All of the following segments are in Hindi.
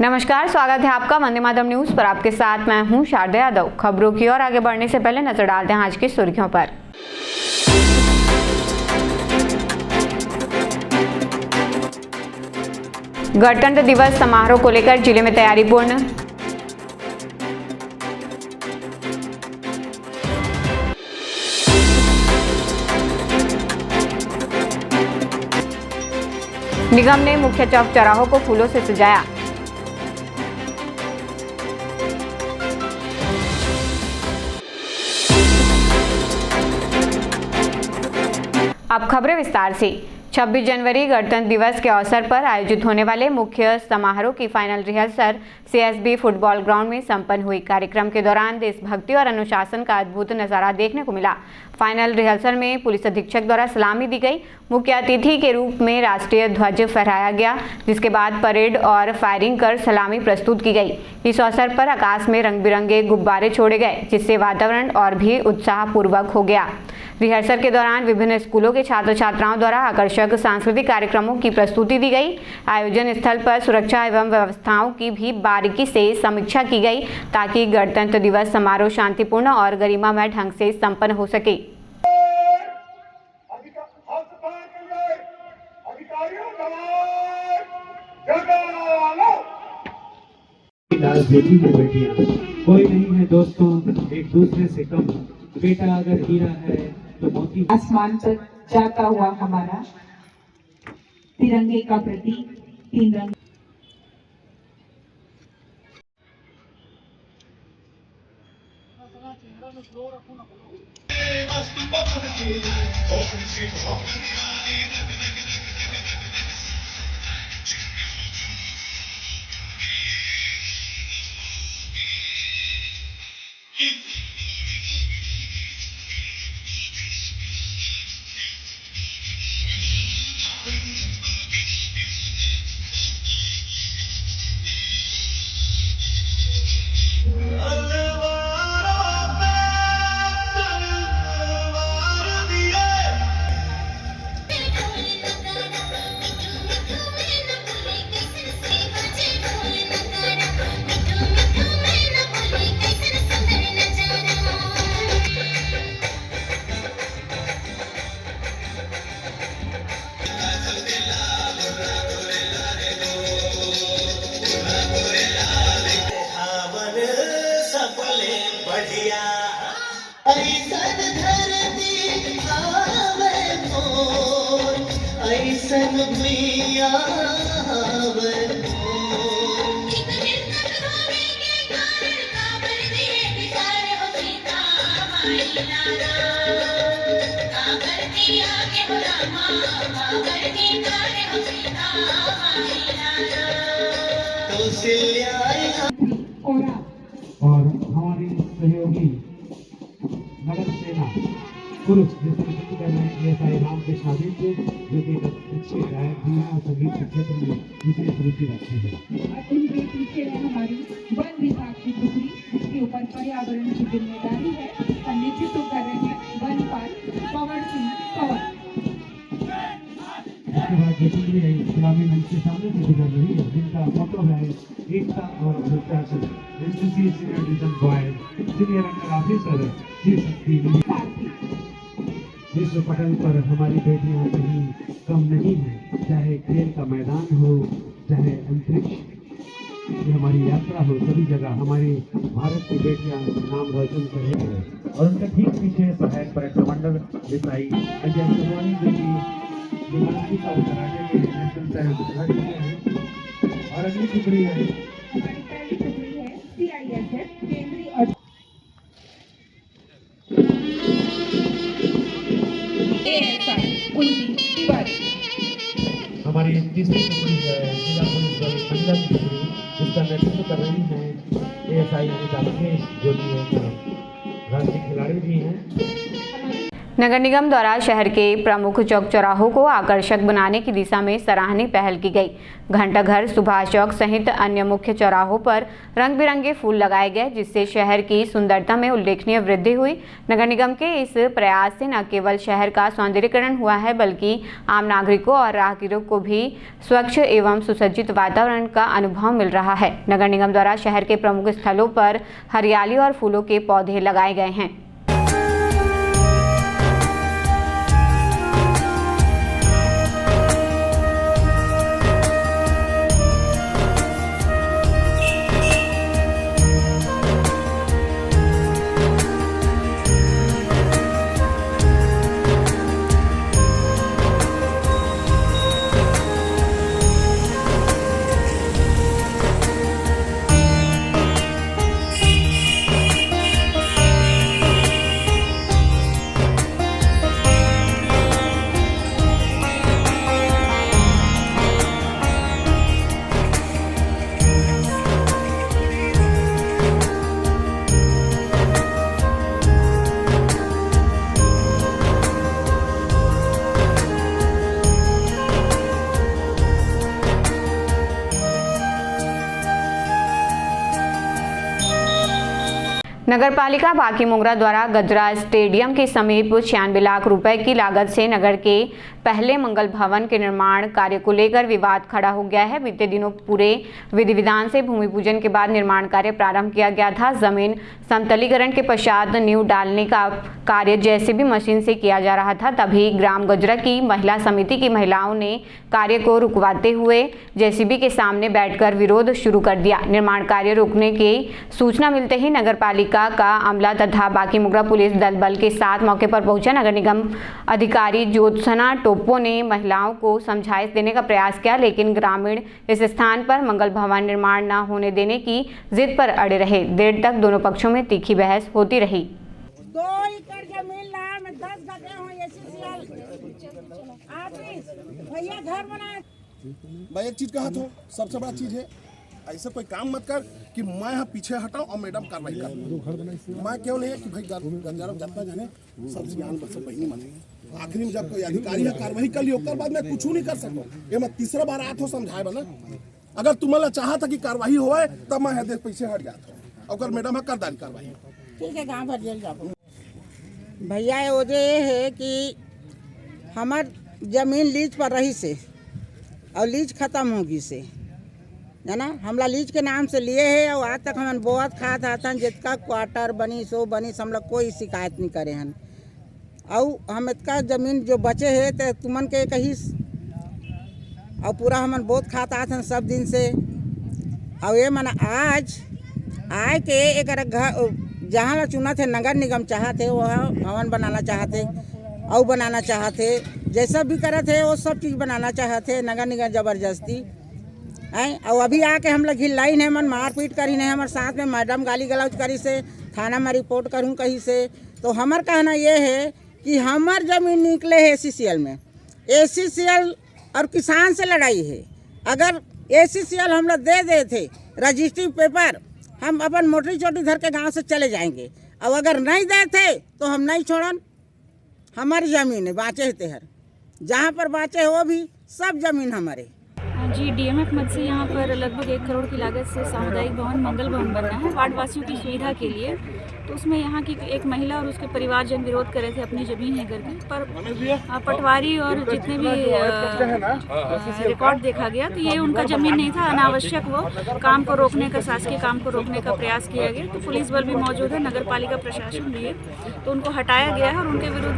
नमस्कार, स्वागत है आपका वंदे मातरम न्यूज पर। आपके साथ मैं हूं शारदा यादव। खबरों की ओर आगे बढ़ने से पहले नजर डालते हैं आज की सुर्खियों पर। गणतंत्र दिवस समारोह को लेकर जिले में तैयारी पूर्ण। निगम ने मुख्य चौक चौराहों को फूलों से सजाया। अब खबरें विस्तार से। 26 जनवरी गणतंत्र दिवस के अवसर पर आयोजित होने वाले मुख्य समारोह की final rehearsal CSB football ground में संपन्न हुई। कार्यक्रम के दौरान देशभक्ति और अनुशासन का अद्भुत नजारा देखने को मिला। फाइनल रिहर्सल में पुलिस अधीक्षक द्वारा सलामी दी गई। मुख्य अतिथि के रूप में राष्ट्रीय ध्वज फहराया गया, जिसके बाद परेड और फायरिंग कर सलामी प्रस्तुत की गई। इस अवसर पर आकाश में रंग बिरंगे गुब्बारे छोड़े गए, जिससे वातावरण और भी उत्साहपूर्वक हो गया। रिहर्सल के दौरान विभिन्न स्कूलों के छात्र छात्राओं द्वारा आकर्षक सांस्कृतिक कार्यक्रमों की प्रस्तुति दी गई। आयोजन स्थल पर सुरक्षा एवं व्यवस्थाओं की भी बारीकी से समीक्षा की गई, ताकि गणतंत्र दिवस समारोह शांतिपूर्ण और गरिमामय ढंग से संपन्न हो सके। बेटियां कोई नहीं है दोस्तों, एक दूसरे से कम। बेटा अगर हीरा है तो मोती। आसमान पर जाता हुआ हमारा तिरंगे का प्रतीक तीन रंग। और हमारी सहयोगी नगर सेना पुरुष नेतृत्व कर रहे हैं एएसआई रामकृष्ण आदित्य, जो कि अच्छे गायक भी हैं और संगीत के क्षेत्र में विशेष रुचि रखते हैं। उनके पीछे है हमारी वन विभाग की टुकड़ी, जिसके ऊपर पर्यावरण की जिम्मेदारी है। और नेतृत्व कर रहे हैं वनपाल पवन सिंह कंवर। इसके बाद जो टुकड़ी है गुलामी मंच के सामने से गुजर रही है, जिनका मोटो है एकता और अनुशासन। NCC senior division boys senior under officer Shri Shakti. विश्व पटल पर हमारी बेटियां कहीं कम नहीं है, चाहे खेल का मैदान हो, चाहे अंतरिक्ष की हमारी यात्रा हो, सभी जगह हमारी भारत की बेटियां नाम रोशन कर रही है। और उनके ठीक पीछे सहायक पर्यटन मंडल विषय अजय चौहानी जो कि गुलामी का कराटे के नेशनल टाइटल हैं। और अगली टुकड़ी है CISF केंद्रीय और हमारी तीसरी टुकड़ी है जिला पुलिस बल महिला की टुकड़ी, जिसका नेतृत्व कर रही है एएसआई अनिता मुकेश, जो कि एक राष्ट्रीय खिलाड़ी भी हैं। नगर निगम द्वारा शहर के प्रमुख चौक चौराहों को आकर्षक बनाने की दिशा में सराहनीय पहल की गई। घंटाघर, सुभाष चौक सहित अन्य मुख्य चौराहों पर रंग बिरंगे फूल लगाए गए, जिससे शहर की सुंदरता में उल्लेखनीय वृद्धि हुई। नगर निगम के इस प्रयास से न केवल शहर का सौंदर्यीकरण हुआ है, बल्कि आम नागरिकों और राहगीरों को भी स्वच्छ एवं सुसज्जित वातावरण का अनुभव मिल रहा है। नगर निगम द्वारा शहर के प्रमुख स्थलों पर हरियाली और फूलों के पौधे लगाए गए हैं। नगरपालिका बाकी-मुंगरा द्वारा गजरा स्टेडियम के समीप 96 लाख रुपए की लागत से नगर के पहले मंगल भवन के निर्माण कार्य को लेकर विवाद खड़ा हो गया है। बीते दिनों पूरे विधि विधान से भूमि पूजन के बाद निर्माण कार्य प्रारंभ किया गया था। जमीन समतलीकरण के पश्चात नींव डालने का कार्य जेसीबी मशीन से किया जा रहा था, तभी ग्राम गजरा की महिला समिति की महिलाओं ने कार्य को रुकवाते हुए जेसीबी के सामने बैठकर विरोध शुरू कर दिया। निर्माण कार्य रोकने की सूचना मिलते ही नगरपालिका का अमला तथा बाकी-मुंगरा पुलिस दल बल के साथ मौके पर पहुंचा। नगर निगम अधिकारी ज्योत्सना टोप्पो ने महिलाओं को समझाइश देने का प्रयास किया, लेकिन ग्रामीण इस स्थान पर मंगल भवन निर्माण न होने देने की जिद पर अड़े रहे। देर तक दोनों पक्षों में तीखी बहस होती रही। 2 एकड़ जमीन ला में 10 गड्ढे हो एसीसीएल ऑफिस भैया घर बना। भाई एक चीज कहा तो सबसे बड़ा चीज है, ऐसा कोई काम मत कर कि मैं यहाँ पीछे हटाऊं और मैडम कार्रवाई कर। मैं क्यों नहीं है कि भाई गंजारा जनता जाने सबसे ज्ञान बच्चे बहनी मानेंगे। आखिरी में जब कोई अधिकारी है कार्रवाई कर ली, उसके बाद मैं कुछ नहीं कर सकूँ। ये मैं तीसरा बार आया था समझाए बना। अगर तुम्हें चाहा था कि कार्रवाई होए तब मैं देश पीछे हट जाता हूँ। अगर मैडम है कर दारी कार्रवाई ठीक है, गाँव भर जेल जाओ। भैया ये वजह ये है कि हमार जमीन लीज पर रही से और लीज खत्म होगी से है ना। हमला लीज के नाम से लिए है और आज तक हमन बहुत खात आतन जितना क्वार्टर बनी सो बनी हम लोग कोई शिकायत नहीं करे हन। और हम इतना जमीन जो बचे है तो तुमन के कही और पूरा हमन बहुत खात आतन सब दिन से। और ये मन आज आए के एक घर जहाँ चुना थे नगर निगम चाहते वह भवन बनाना चाहते और बनाना चाहते, जैसा भी करे थे वो सब चीज़ बनाना चाहते नगर निगम जबरदस्ती है। और अभी आके हम लोग हिलाई नहीं मन मारपीट करी नहीं, हमारे साथ में मैडम गाली गलौज करी से थाना में रिपोर्ट करूं कहीं से। तो हमार कहना ये है कि हमार जमीन निकले है एसीसीएल में, एसीसीएल और किसान से लड़ाई है। अगर एसीसीएल हम लोग दे दे थे रजिस्ट्री पेपर, हम अपन मोटी चोटी धर के गाँव से चले जाएंगे। अब अगर नहीं दे थे तो हम नहीं छोड़न। हमारी ज़मीन है, बाँचे है तेहर, जहाँ पर बाँचे वो भी सब ज़मीन हमारे। जी, डीएमएफ मद से यहाँ पर लगभग 1 करोड़ की लागत से सामुदायिक भवन मंगल भवन बनना है वार्ड वासियों की सुविधा के लिए। तो उसमें यहाँ की एक महिला और उसके परिवारजन विरोध कर रहे थे, अपनी जमीन है करके, पर पटवारी और जितने भी रिकॉर्ड देखा गया तो ये उनका जमीन नहीं था। अनावश्यक वो काम को रोकने का, शासकीय काम को रोकने का प्रयास किया गया। तो पुलिस बल भी मौजूद है, नगर पालिका प्रशासन भी है, तो उनको हटाया गया है और उनके विरुद्ध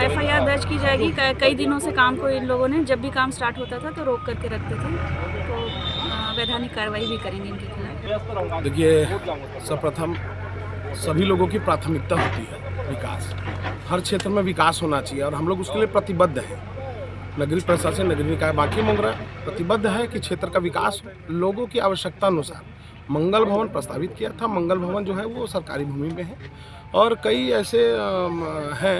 FIR दर्ज की जाएगी। कई दिनों से काम को इन लोगों ने जब भी काम स्टार्ट होता था तो रोक करके रखते थे, तो वैधानिक कार्रवाई भी करेंगे इनके खिलाफ। देखिए, सर्वप्रथम सभी लोगों की प्राथमिकता होती है विकास। हर क्षेत्र में विकास होना चाहिए और हम लोग उसके लिए प्रतिबद्ध हैं। नगरीय प्रशासन, नगरीय निकाय बाकी-मुंगरा प्रतिबद्ध है कि क्षेत्र का विकास लोगों की आवश्यकता अनुसार। मंगल भवन प्रस्तावित किया था। मंगल भवन जो है वो सरकारी भूमि में है और कई ऐसे हैं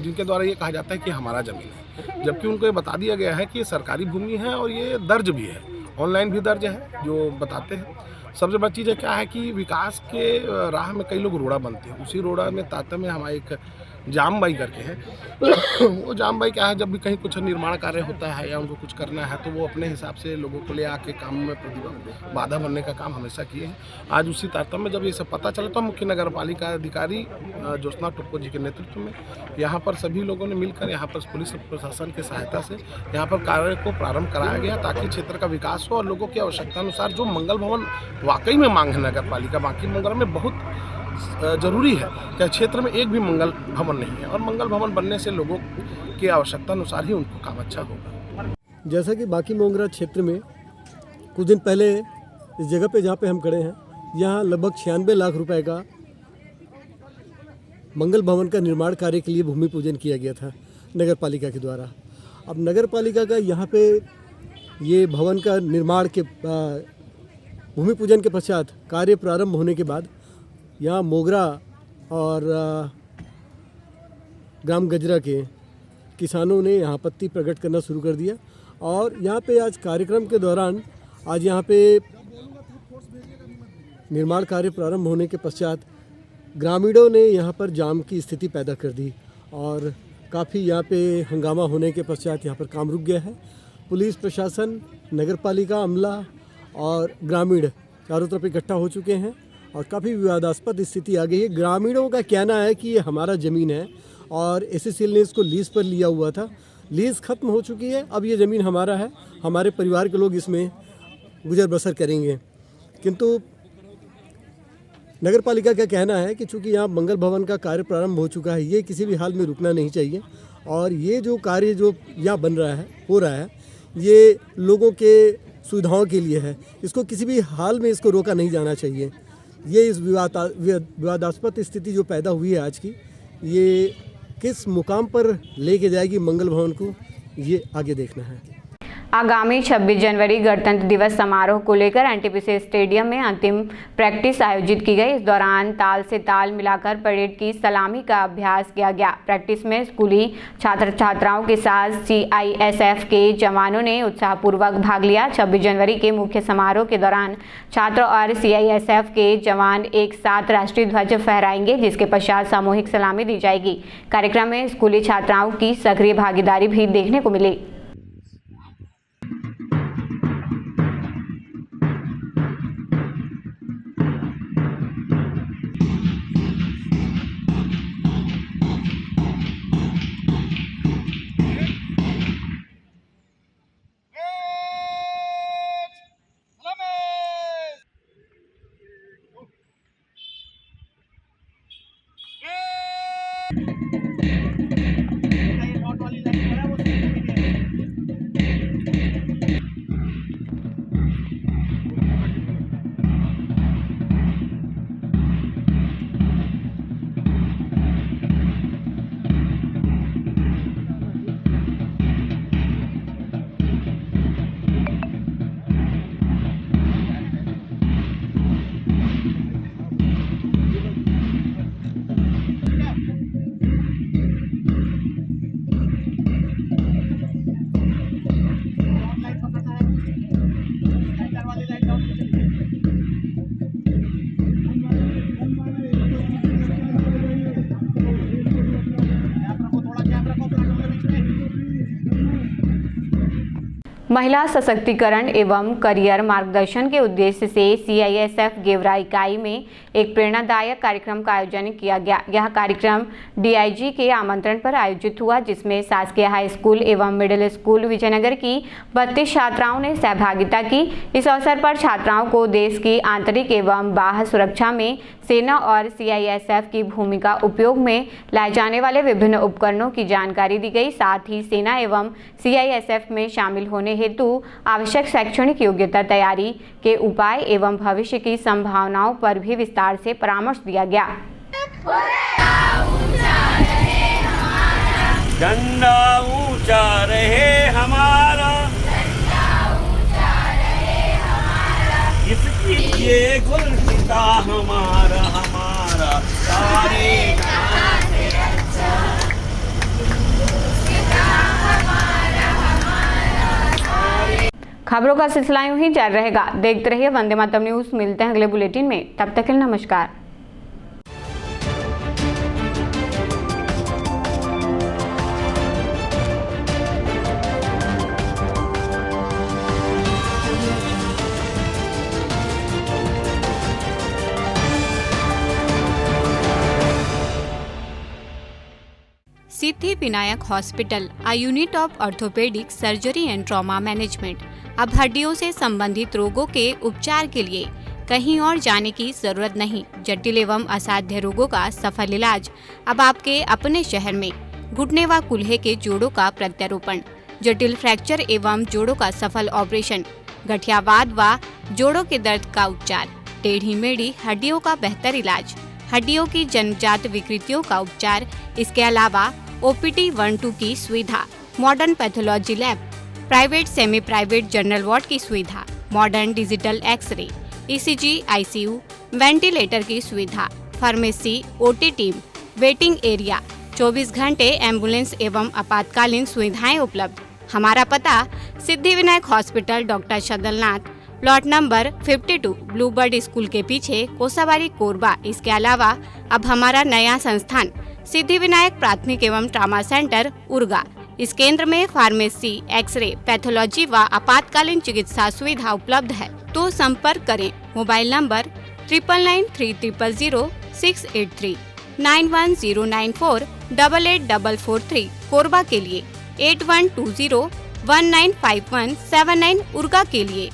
जिनके द्वारा ये कहा जाता है कि हमारा ज़मीन है, जबकि उनको ये बता दिया गया है कि ये सरकारी भूमि है और ये दर्ज भी है, ऑनलाइन भी दर्ज है जो बताते हैं। सबसे बड़ी चीज़ है क्या है कि विकास के राह में कई लोग रोड़ा बनते हैं। उसी रोड़ा में ताता में हमारा एक जाम बाई करके हैं। वो जाम बाई क्या है, जब भी कहीं कुछ निर्माण कार्य होता है या उनको कुछ करना है तो वो अपने हिसाब से लोगों को ले आके काम में बाधा बनने का काम हमेशा किए हैं। आज उसी तारतम्य में जब ये सब पता चला तो मुख्य नगर पालिका अधिकारी ज्योत्सना टोप्पो जी के नेतृत्व में यहाँ पर सभी लोगों ने मिलकर यहाँ पर पुलिस प्रशासन की सहायता से यहाँ पर कार्य को प्रारंभ कराया गया, ताकि क्षेत्र का विकास हो और लोगों की आवश्यकता अनुसार जो मंगल भवन वाकई में मांग है नगर पालिका बांकी मुंगरा में बहुत जरूरी है कि क्षेत्र में एक भी मंगल भवन नहीं है और मंगल भवन बनने से लोगों की आवश्यकता अनुसार ही उनको काम अच्छा होगा। जैसा कि बांकी मोंगरा क्षेत्र में कुछ दिन पहले इस जगह पे जहाँ पे हम खड़े हैं, यहाँ लगभग 96 लाख रुपए का मंगल भवन का निर्माण कार्य के लिए भूमि पूजन किया गया था नगर पालिका के द्वारा। अब नगर पालिका का यहाँ पे ये भवन का निर्माण के भूमि पूजन के पश्चात कार्य प्रारंभ होने के बाद यहाँ मोगरा और ग्राम गजरा के किसानों ने यहाँ आपत्ति प्रकट करना शुरू कर दिया और यहाँ पे आज कार्यक्रम के दौरान आज यहाँ पे निर्माण कार्य प्रारंभ होने के पश्चात ग्रामीणों ने यहाँ पर जाम की स्थिति पैदा कर दी और काफ़ी यहाँ पे हंगामा होने के पश्चात यहाँ पर काम रुक गया है। पुलिस प्रशासन, नगरपालिका अमला और ग्रामीण चारों तरफ इकट्ठा हो चुके हैं और काफ़ी विवादास्पद स्थिति आ गई है। ग्रामीणों का कहना है कि ये हमारा ज़मीन है और एससीसीएल ने इसको लीज़ पर लिया हुआ था, लीज़ ख़त्म हो चुकी है, अब ये ज़मीन हमारा है, हमारे परिवार के लोग इसमें गुजर बसर करेंगे। किंतु नगर पालिका का कहना है कि चूँकि यहाँ मंगल भवन का कार्य प्रारंभ हो चुका है, ये किसी भी हाल में रुकना नहीं चाहिए और ये जो कार्य जो यहाँ बन रहा है, हो रहा है, ये लोगों के सुविधाओं के लिए है, इसको किसी भी हाल में इसको रोका नहीं जाना चाहिए। ये इस विवादास्पद स्थिति जो पैदा हुई है आज की, ये किस मुकाम पर लेके जाएगी मंगल भवन को, ये आगे देखना है। आगामी 26 जनवरी गणतंत्र दिवस समारोह को लेकर एनटीपीसी स्टेडियम में अंतिम प्रैक्टिस आयोजित की गई। इस दौरान ताल से ताल मिलाकर परेड की सलामी का अभ्यास किया गया। प्रैक्टिस में स्कूली छात्र छात्राओं के साथ सीआईएसएफ के जवानों ने उत्साहपूर्वक भाग लिया। 26 जनवरी के मुख्य समारोह के दौरान छात्र और सीआईएसएफ के जवान एक साथ राष्ट्रीय ध्वज फहराएंगे, जिसके पश्चात सामूहिक सलामी दी जाएगी। कार्यक्रम में स्कूली छात्राओं की सक्रिय भागीदारी भी देखने को मिली। महिला सशक्तिकरण एवं करियर मार्गदर्शन के उद्देश्य से सीआईएसएफ गेवरा इकाई में एक प्रेरणादायक कार्यक्रम का आयोजन किया गया। यह कार्यक्रम डीआईजी के आमंत्रण पर आयोजित हुआ, जिसमें शासकीय हाई स्कूल एवं मिडिल स्कूल विजयनगर की 32 छात्राओं ने सहभागिता की। इस अवसर पर छात्राओं को देश की आंतरिक एवं बाह्य सुरक्षा में सेना और सीआईएसएफ की भूमिका, उपयोग में लाए जाने वाले विभिन्न उपकरणों की जानकारी दी गई। साथ ही सेना एवं सीआईएसएफ में शामिल होने हेतु आवश्यक शैक्षणिक योग्यता, तैयारी के उपाय एवं भविष्य की संभावनाओं पर भी विस्तार से परामर्श दिया गया। झंडा ऊंचा रहे हमारा, इसकी ये गुलसिता हमारा हमारा सारे खबरों का सिलसिला यूं ही जारी रहेगा। देखते रहिए वंदे मातरम न्यूज़। मिलते हैं अगले बुलेटिन में, तब तक के लिए नमस्कार। Siddhi Vinayak hospital, a unit of orthopaedic surgery and trauma management. अब हड्डियों से संबंधित रोगों के उपचार के लिए कहीं और जाने की जरूरत नहीं। जटिल एवं असाध्य रोगों का सफल इलाज अब आपके अपने शहर में। घुटने व कूल्हे के जोड़ों का प्रत्यारोपण, जटिल फ्रैक्चर एवं जोड़ों का सफल ऑपरेशन, गठियावाद व जोड़ों के दर्द का उपचार, टेढ़ी मेढ़ी हड्डियों का बेहतर इलाज, हड्डियों की जन्मजात विकृतियों का उपचार। इसके अलावा OPT 1-2 की सुविधा, modern pathology lab, private semi private general ward की सुविधा, modern digital x-ray, ECG, ICU, ventilator की सुविधा, pharmacy, OT team, waiting area, 24 घंटे एम्बुलेंस एवं आपातकालीन सुविधाएं उपलब्ध। हमारा पता Siddhi Vinayak hospital, doctor Shadalnath, plot number 52, Bluebird school के पीछे, कोसाबाड़ी, कोरबा। इसके अलावा अब हमारा नया संस्थान सिद्धि विनायक प्राथमिक एवं ट्रामा सेंटर, उर्गा। इस केंद्र में फार्मेसी, एक्सरे, पैथोलॉजी व आपातकालीन चिकित्सा सुविधा उपलब्ध है। तो संपर्क करें मोबाइल नंबर 9993000683, 9109488443 कोरबा के लिए, 8120195179 उर्गा के लिए।